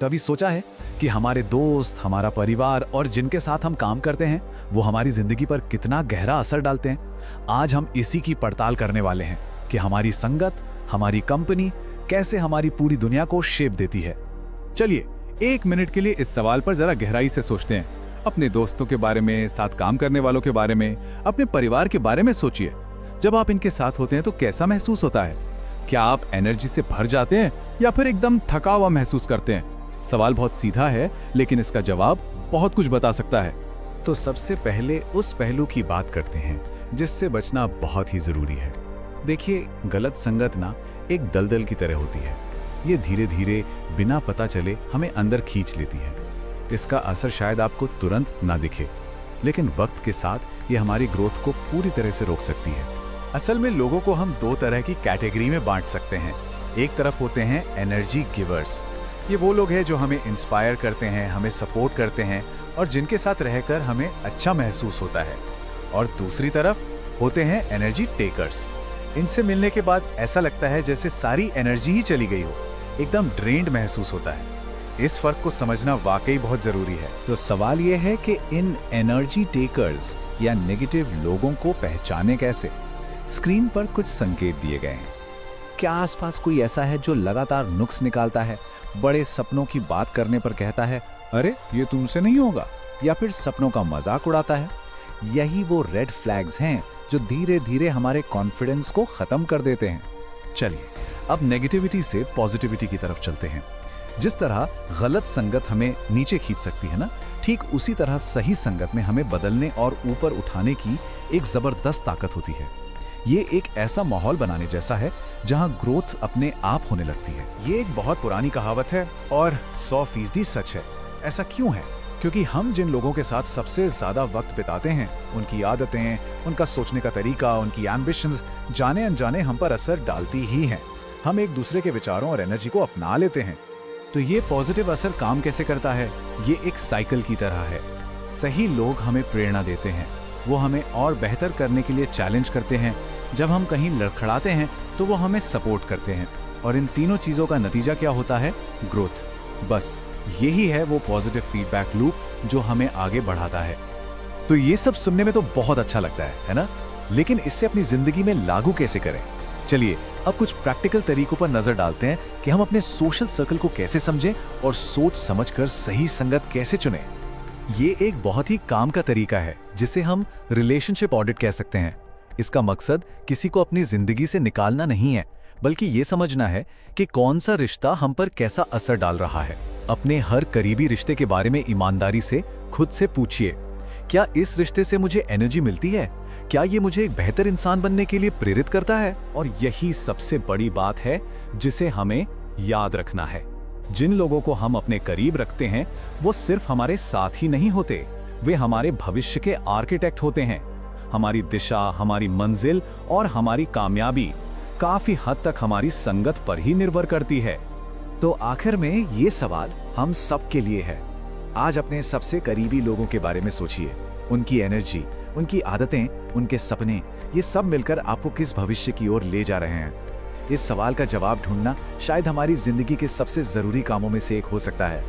कभी सोचा है कि हमारे दोस्त, हमारा परिवार और जिनके साथ हम काम करते हैं वो हमारी जिंदगी पर कितना गहरा असर डालते हैं? आज हम इसी की पड़ताल करने वाले हैं कि हमारी संगत, हमारी कंपनी कैसे हमारी पूरी दुनिया को शेप देती है। चलिए 1 मिनट के लिए इस सवाल पर जरा गहराई से सोचते हैं। अपने दोस्तों के बारे में, साथ काम करने वालों के बारे में, अपने परिवार के बारे में सोचिए। जब आप इनके साथ होते हैं तो कैसा महसूस होता है? क्या आप एनर्जी से भर जाते हैं या फिर एकदम थका हुआ महसूस करते हैं? सवाल बहुत सीधा है, लेकिन इसका जवाब बहुत कुछ बता सकता है। तो सबसे पहले उस पहलू की बात करते हैं जिससे बचना बहुत ही जरूरी है। देखिए, गलत संगत ना एक दलदल की तरह होती है। ये धीरे धीरे बिना पता चले हमें अंदर खींच लेती है। इसका असर शायद आपको तुरंत ना दिखे, लेकिन वक्त के साथ ये हमारी ग्रोथ को पूरी तरह से रोक सकती है। असल में लोगों को हम 2 तरह की कैटेगरी में बांट सकते हैं। एक तरफ होते हैं एनर्जी गिवर्स। ये वो लोग हैं जो हमें इंस्पायर करते हैं, हमें सपोर्ट करते हैं और जिनके साथ रहकर हमें अच्छा महसूस होता है। और दूसरी तरफ होते हैं एनर्जी टेकर्स। इनसे मिलने के बाद ऐसा लगता है जैसे सारी एनर्जी ही चली गई हो, एकदम ड्रेन्ड महसूस होता है। इस फर्क को समझना वाकई बहुत जरूरी है। तो सवाल यह है कि इन एनर्जी टेकर्स या नेगेटिव लोगों को पहचाने कैसे? स्क्रीन पर कुछ संकेत दिए गए हैं। क्या आसपास कोई ऐसा है जो लगातार नुक्स निकालता है, बड़े सपनों की बात करने पर कहता है, अरे ये तुमसे नहीं होगा, या फिर सपनों का मजाक उड़ाता है? यही वो रेड फ्लैग्स हैं जो धीरे धीरे हमारे कॉन्फिडेंस को खत्म कर देते हैं। चलिए अब नेगेटिविटी से पॉजिटिविटी की तरफ चलते हैं। जिस तरह गलत संगत हमें नीचे खींच सकती है ना, ठीक उसी तरह सही संगत में हमें बदलने और ऊपर उठाने की एक जबरदस्त ताकत होती है। ये एक ऐसा माहौल बनाने जैसा है जहां ग्रोथ अपने आप होने लगती है। ये एक बहुत पुरानी कहावत है और 100% सच है। ऐसा क्यों है? क्योंकि हम जिन लोगों के साथ सबसे ज्यादा वक्त बिताते हैं, उनकी आदतें, उनका सोचने का तरीका, उनकी एम्बिशंस जाने अनजाने हम पर असर डालती ही हैं। हम एक दूसरे के विचारों और एनर्जी को अपना लेते हैं। तो ये पॉजिटिव असर काम कैसे करता है? ये एक साइकिल की तरह है। सही लोग हमें प्रेरणा देते हैं, वो हमें और बेहतर करने के लिए चैलेंज करते हैं। जब हम कहीं लड़खड़ाते हैं तो वो हमें सपोर्ट करते हैं। और इन तीनों चीजों का नतीजा क्या होता है? ग्रोथ। बस यही है वो पॉजिटिव फीडबैक लूप जो हमें आगे बढ़ाता है। तो ये सब सुनने में तो बहुत अच्छा लगता है ना? लेकिन इससे अपनी जिंदगी में लागू कैसे करें? चलिए अब कुछ प्रैक्टिकल तरीकों पर नजर डालते हैं कि हम अपने सोशल सर्कल को कैसे समझें और सोच समझकर सही संगत कैसे चुनें। ये एक बहुत ही काम का तरीका है जिसे हम रिलेशनशिप ऑडिट कह सकते हैं। इसका मकसद किसी को अपनी जिंदगी से निकालना नहीं है, बल्कि ये समझना है कि कौन सा रिश्ता हम पर कैसा असर डाल रहा है। अपने हर करीबी रिश्ते के बारे में ईमानदारी से खुद से पूछिए, क्या इस रिश्ते से मुझे एनर्जी मिलती है? क्या ये मुझे एक बेहतर इंसान बनने के लिए प्रेरित करता है? और यही सबसे बड़ी बात है जिसे हमें याद रखना है। जिन लोगों को हम अपने करीब रखते हैं वो सिर्फ हमारे साथ ही नहीं होते, वे हमारे भविष्य के आर्किटेक्ट होते हैं। हमारी दिशा, हमारी मंजिल और हमारी कामयाबी काफी हद तक हमारी संगत पर ही निर्भर करती है। तो आखिर में ये सवाल हम सब के लिए है। आज अपने सबसे करीबी लोगों के बारे में सोचिए। उनकी एनर्जी, उनकी आदतें, उनके सपने, ये सब मिलकर आपको किस भविष्य की ओर ले जा रहे हैं? इस सवाल का जवाब ढूंढना शायद हमारी जिंदगी के सबसे जरूरी कामों में से एक हो सकता है।